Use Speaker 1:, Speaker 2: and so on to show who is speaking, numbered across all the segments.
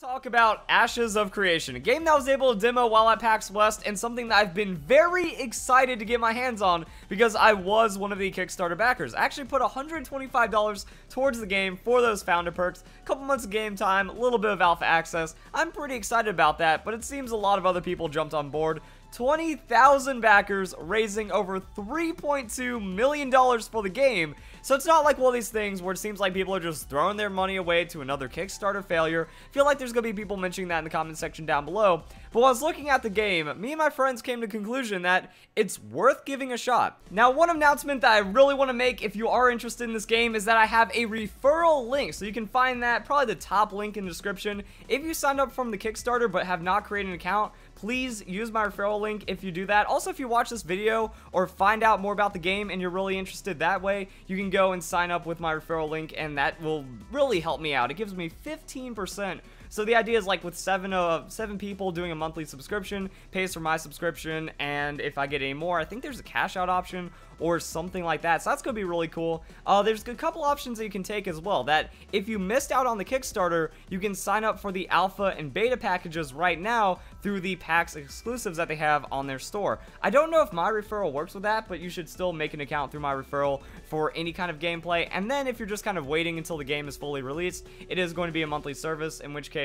Speaker 1: Talk about Ashes of Creation, a game that was able to demo while at PAX West, and something that I've been very excited to get my hands on because I was one of the Kickstarter backers. I actually put $125 towards the game for those founder perks, a couple months of game time, a little bit of alpha access. I'm pretty excited about that, but it seems a lot of other people jumped on board. 20,000 backers, raising over $3.2 million for the game. So it's not like one of these things where it seems like people are just throwing their money away to another Kickstarter failure. I feel like there's going to be people mentioning that in the comment section down below. But while I was looking at the game, me and my friends came to the conclusion that it's worth giving a shot. Now, one announcement that I really want to make if you are interested in this game is that I have a referral link. So you can find that, probably the top link in the description. If you signed up from the Kickstarter but have not created an account, please use my referral link if you do that. Also, if you watch this video or find out more about the game and you're really interested that way, you can go and sign up with my referral link, and that will really help me out. It gives me 15%. So the idea is, like, with seven people doing a monthly subscription, pays for my subscription, and if I get any more, I think there's a cash out option or something like that. So that's going to be really cool. There's a couple options that you can take as well, that if you missed out on the Kickstarter, you can sign up for the alpha and beta packages right now through the PAX exclusives that they have on their store. I don't know if my referral works with that, but you should still make an account through my referral for any kind of gameplay. And then if you're just kind of waiting until the game is fully released, it is going to be a monthly service, in which case,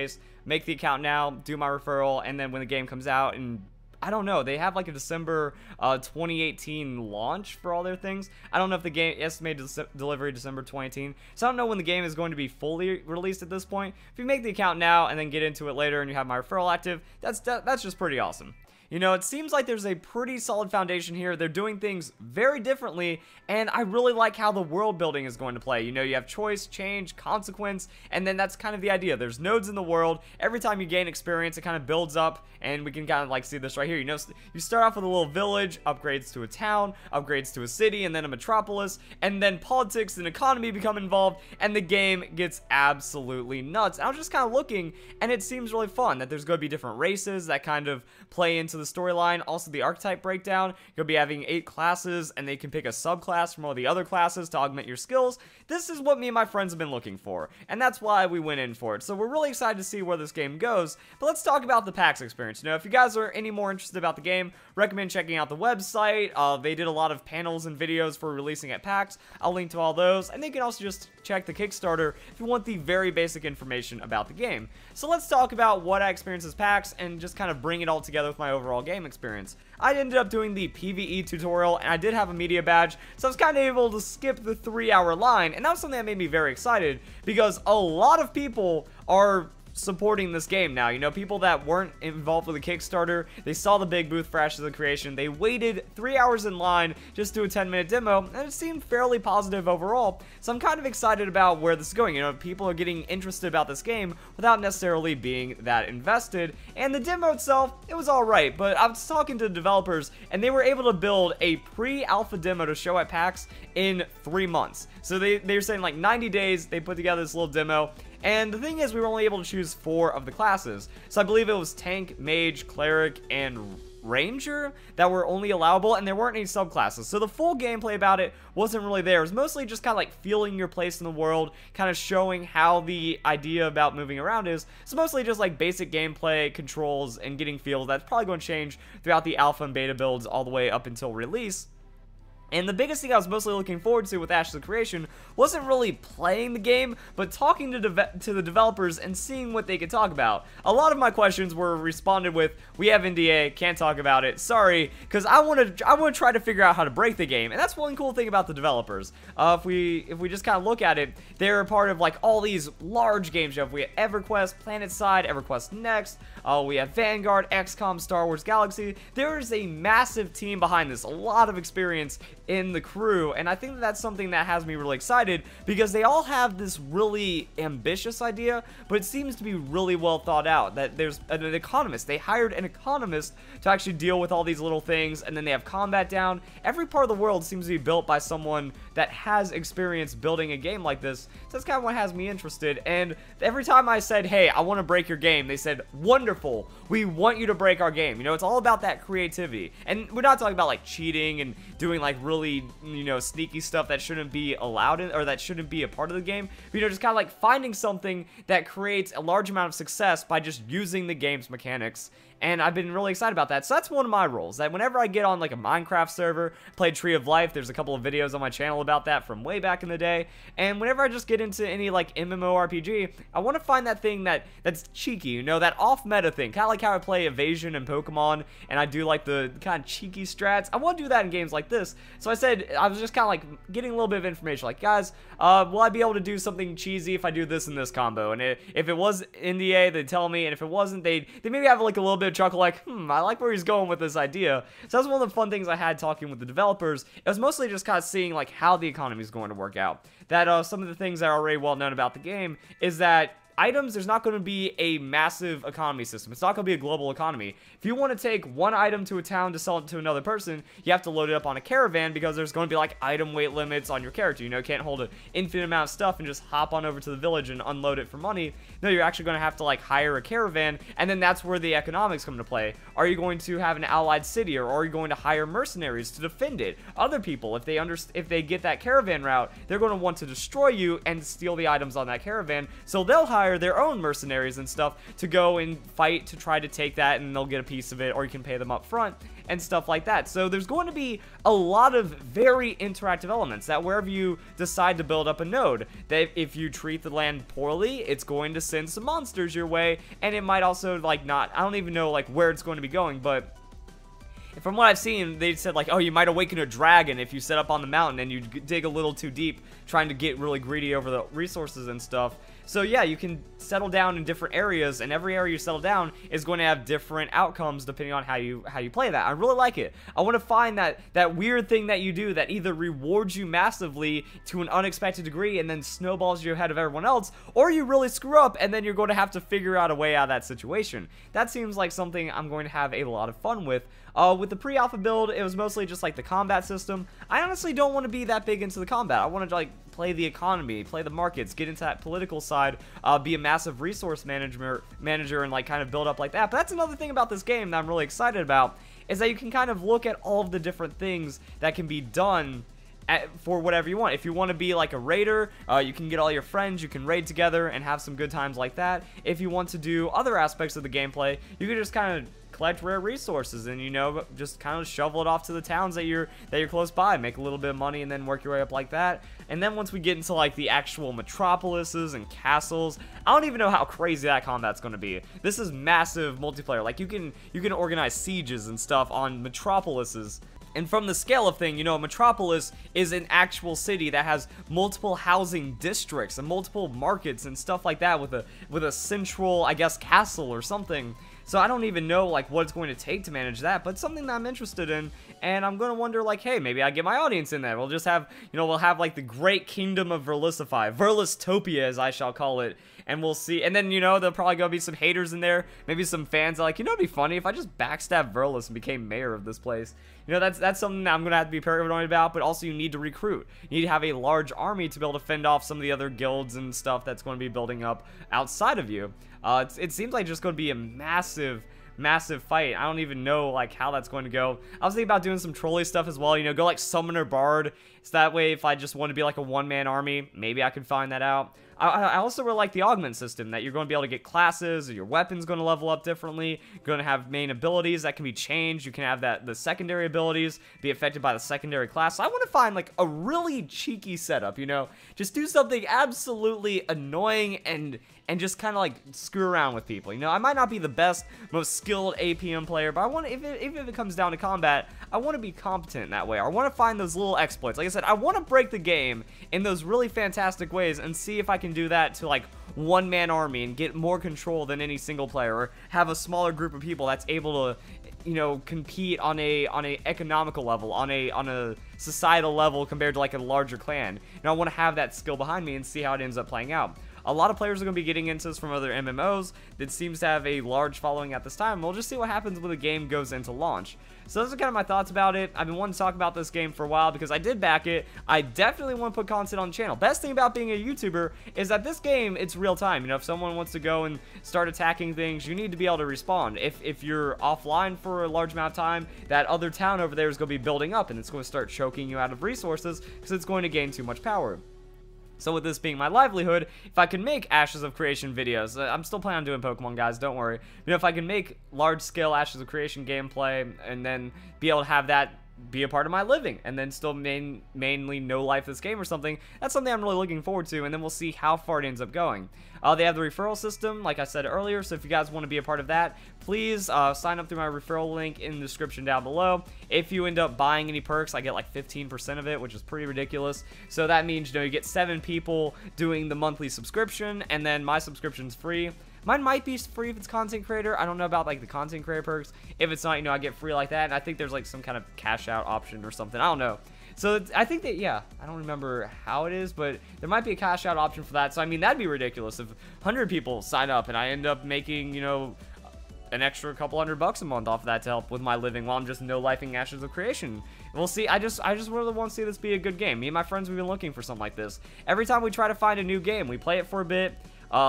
Speaker 1: make the account now, do my referral, and then when the game comes out, and I don't know, they have like a December 2018 launch for all their things. I don't know if the game, estimated delivery December 2018, so I don't know when the game is going to be fully released at this point. If you make the account now and then get into it later and you have my referral active, that's just pretty awesome. You know, it seems like there's a pretty solid foundation here. They're doing things very differently, and I really like how the world building is going to play. You know, you have choice, change, consequence, and then that's kind of the idea. There's nodes in the world. Every time you gain experience, it kind of builds up, and we can kind of like see this right here. You know, you start off with a little village, upgrades to a town, upgrades to a city, and then a metropolis, and then politics and economy become involved, and the game gets absolutely nuts. And I was just kind of looking, and it seems really fun that there's going to be different races that kind of play into the storyline. Also, the archetype breakdown, you'll be having 8 classes, and they can pick a subclass from all the other classes to augment your skills. This is what me and my friends have been looking for, and that's why we went in for it. So we're really excited to see where this game goes. But let's talk about the PAX experience. You know, if you guys are any more interested about the game, recommend checking out the website. They did a lot of panels and videos for releasing at PAX. I'll link to all those, and you can also just check the Kickstarter if you want the very basic information about the game. So let's talk about what I experienced as PAX and just kind of bring it all together with my overall game experience. I ended up doing the PvE tutorial, and I did have a media badge, so I was kind of able to skip the 3-hour line, and that was something that made me very excited because a lot of people are supporting this game now. You know, people that weren't involved with the Kickstarter, they saw the big booth for Ashes of Creation, they waited 3 hours in line just to do a 10-minute demo, and it seemed fairly positive overall. So I'm kind of excited about where this is going. You know, people are getting interested about this game without necessarily being that invested, and the demo itself, it was alright, but I was talking to the developers, and they were able to build a pre-alpha demo to show at PAX in 3 months. So they were saying like 90 days, they put together this little demo. And the thing is, we were only able to choose 4 of the classes. So I believe it was Tank, Mage, Cleric, and Ranger that were only allowable, and there weren't any subclasses. So the full gameplay about it wasn't really there. It was mostly just kind of like feeling your place in the world, kind of showing how the idea about moving around is. So mostly just like basic gameplay, controls, and getting feels. That's probably going to change throughout the alpha and beta builds all the way up until release. And the biggest thing I was mostly looking forward to with Ashes of Creation wasn't really playing the game, but talking to the developers and seeing what they could talk about. A lot of my questions were responded with, "We have NDA, can't talk about it, sorry," because I want to try to figure out how to break the game. And that's one cool thing about the developers. If we just kind of look at it, they're a part of like all these large games. We have EverQuest, PlanetSide, EverQuest Next, we have Vanguard, XCOM, Star Wars Galaxy. There is a massive team behind this, a lot of experience in the crew, and I think that that's something that has me really excited because they all have this really ambitious idea, but it seems to be really well thought out. That there's an economist. They hired an economist to actually deal with all these little things, and then they have combat down. Every part of the world seems to be built by someone that has experience building a game like this. So that's kind of what has me interested. And every time I said, hey, I want to break your game, they said, wonderful, we want you to break our game. You know, it's all about that creativity. And we're not talking about like cheating and doing like really, you know, sneaky stuff that shouldn't be allowed in, or that shouldn't be a part of the game. But, you know, just kind of like finding something that creates a large amount of success by just using the game's mechanics. And I've been really excited about that. So that's one of my roles, that whenever I get on like a Minecraft server, play Tree of Life, there's a couple of videos on my channel about that from way back in the day, and whenever I just get into any like MMORPG, I want to find that thing that's cheeky, you know, that off-meta thing, kind of like how I play Evasion and Pokemon, and I do like the kind of cheeky strats. I want to do that in games like this. So I said, I was just kind of like getting a little bit of information, like, guys, will I be able to do something cheesy if I do this and this combo? And if it was NDA, they'd tell me, and if it wasn't, they maybe have like a little bit of chuckle, like, I like where he's going with this idea. So that's one of the fun things I had talking with the developers. It was mostly just kind of seeing like how the economy is going to work out. That some of the things that are already well known about the game is that items, there's not going to be a massive economy system. It's not going to be a global economy. If you want to take one item to a town to sell it to another person, you have to load it up on a caravan, because there's going to be like item weight limits on your character. You know, you can't hold an infinite amount of stuff and just hop on over to the village and unload it for money. No, you're actually going to have to like hire a caravan, and then that's where the economics come into play. Are you going to have an allied city, or are you going to hire mercenaries to defend it? Other people, if they get that caravan route, they're going to want to destroy you and steal the items on that caravan, so they'll hire their own mercenaries and stuff to go and fight to try to take that, and they'll get a piece of it, or you can pay them up front and stuff like that. So there's going to be a lot of very interactive elements, that wherever you decide to build up a node, that if you treat the land poorly, it's going to send some monsters your way, and it might also like not, I don't even know like where it's going to be going, but from what I've seen, they said like, oh, you might awaken a dragon if you set up on the mountain and you dig a little too deep, trying to get really greedy over the resources and stuff. So yeah, you can settle down in different areas, and every area you settle down is going to have different outcomes depending on how you play that. I really like it. I want to find that weird thing that you do that either rewards you massively to an unexpected degree and then snowballs you ahead of everyone else, or you really screw up and then you're going to have to figure out a way out of that situation. That seems like something I'm going to have a lot of fun with. With the pre-alpha build, it was mostly just like the combat system. I honestly don't want to be that big into the combat. I want to like play the economy, play the markets, get into that political side, be a massive resource manager, and like kind of build up like that. But that's another thing about this game that I'm really excited about, is that you can kind of look at all of the different things that can be done for whatever you want. If you want to be like a raider, you can get all your friends, you can raid together and have some good times like that. If you want to do other aspects of the gameplay, you can just kind of collect rare resources and, you know, just kind of shovel it off to the towns that you're close by, make a little bit of money, and then work your way up like that. And then once we get into like the actual metropolises and castles, I don't even know how crazy that combat's going to be. This is massive multiplayer. Like you can organize sieges and stuff on metropolises. And from the scale of thing, you know, a metropolis is an actual city that has multiple housing districts and multiple markets and stuff like that, with a central, I guess, castle or something. So I don't even know like what it's going to take to manage that, but something that I'm interested in, and I'm going to wonder like, hey, maybe I get my audience in there. We'll just have, you know, we'll have like the great kingdom of Verlisify, Verlistopia as I shall call it, and we'll see. And then, you know, there'll probably go be some haters in there, maybe some fans like, you know, it'd be funny if I just backstabbed Verlis and became mayor of this place. You know, that's something that I'm going to have to be paranoid about, but also you need to recruit. You need to have a large army to be able to fend off some of the other guilds and stuff that's going to be building up outside of you. It seems like just going to be a massive fight. I don't even know like how that's going to go. I was thinking about doing some trolley stuff as well, you know, go like summoner bard, so that way if I just want to be like a one-man army, maybe I could find that out. I also really like the augment system, that you're going to be able to get classes, or your weapon's going to level up differently. You're going to have main abilities that can be changed. You can have the secondary abilities be affected by the secondary class. So I want to find like a really cheeky setup, you know, just do something absolutely annoying and just kind of like screw around with people. You know, I might not be the best, most skilled APM player, but I want to, if it comes down to combat, I want to be competent in that way. I want to find those little exploits. Like I said, I want to break the game in those really fantastic ways and see if I can do that to like one-man army and get more control than any single player, or have a smaller group of people that's able to, you know, compete on a economical level, on a societal level compared to like a larger clan. And I want to have that skill behind me and see how it ends up playing out. A lot of players are going to be getting into this from other MMOs that seems to have a large following at this time. We'll just see what happens when the game goes into launch. So those are kind of my thoughts about it. I've been wanting to talk about this game for a while because I did back it. I definitely want to put content on the channel. Best thing about being a YouTuber is that this game, it's real time. You know, if someone wants to go and start attacking things, you need to be able to respond. If you're offline for a large amount of time, that other town over there is going to be building up and it's going to start choking you out of resources because it's going to gain too much power. So with this being my livelihood, if I can make Ashes of Creation videos, I'm still planning on doing Pokemon, guys, don't worry. You know, if I can make large-scale Ashes of Creation gameplay and then be able to have that be a part of my living and then still mainly no life this game or something, that's something I'm really looking forward to, and then we'll see how far it ends up going. They have the referral system, like I said earlier, so if you guys want to be a part of that, please sign up through my referral link in the description down below. If you end up buying any perks, I get like 15% of it, which is pretty ridiculous. So that means, you know, you get 7 people doing the monthly subscription, and then my subscription's free. Mine might be free if it's content creator. I don't know about like the content creator perks. If it's not, you know, I get free like that. And I think there's like some kind of cash out option or something. I don't know. So I think that, yeah, I don't remember how it is, but there might be a cash out option for that. So I mean, that'd be ridiculous if 100 people sign up and I end up making, you know, an extra couple $100 a month off of that to help with my living while I'm just no-lifing Ashes of Creation. We'll see. I just really want to see this be a good game. Me and my friends, we've been looking for something like this. Every time we try to find a new game, we play it for a bit.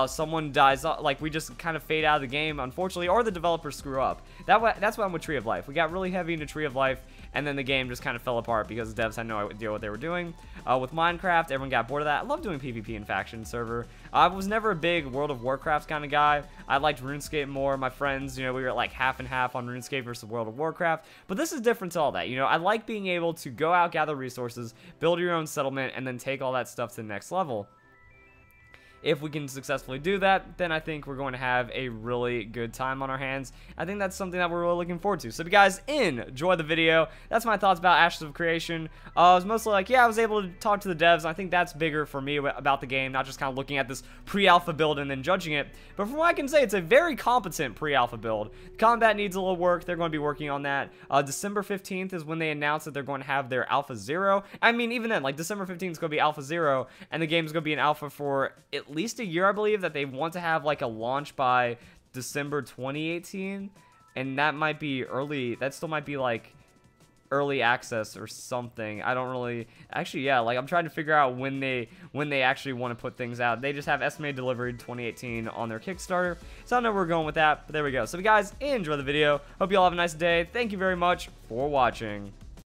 Speaker 1: Someone dies, like we just kind of fade out of the game, unfortunately, or the developers screw up. That's what I'm with Tree of Life. We got really heavy into Tree of Life, and then the game just kind of fell apart because the devs had no idea what they were doing. With Minecraft, everyone got bored of that. I love doing PvP and faction server. I was never a big World of Warcraft kind of guy. I liked RuneScape more. My friends, you know, we were like half and half on RuneScape versus World of Warcraft. But this is different to all that. You know, I like being able to go out, gather resources, build your own settlement, and then take all that stuff to the next level. If we can successfully do that, then I think we're going to have a really good time on our hands. I think that's something that we're really looking forward to. So if you guys enjoy the video, that's my thoughts about Ashes of Creation. I was mostly like, yeah, I was able to talk to the devs. And I think that's bigger for me about the game, not just kind of looking at this pre-alpha build and then judging it. But from what I can say, it's a very competent pre-alpha build. Combat needs a little work. They're going to be working on that. December 15th is when they announced that they're going to have their Alpha 0. I mean, even then, like December 15th is going to be Alpha 0, and the game is going to be an alpha for at least a year, I believe, that they want to have like a launch by December 2018, and that might be early. That still might be like early access or something. I don't really actually, yeah, like I'm trying to figure out when they actually want to put things out. They just have estimated delivery 2018 on their Kickstarter, so I don't know where we're going with that, but there we go. So if you guys enjoy the video, hope you all have a nice day. Thank you very much for watching.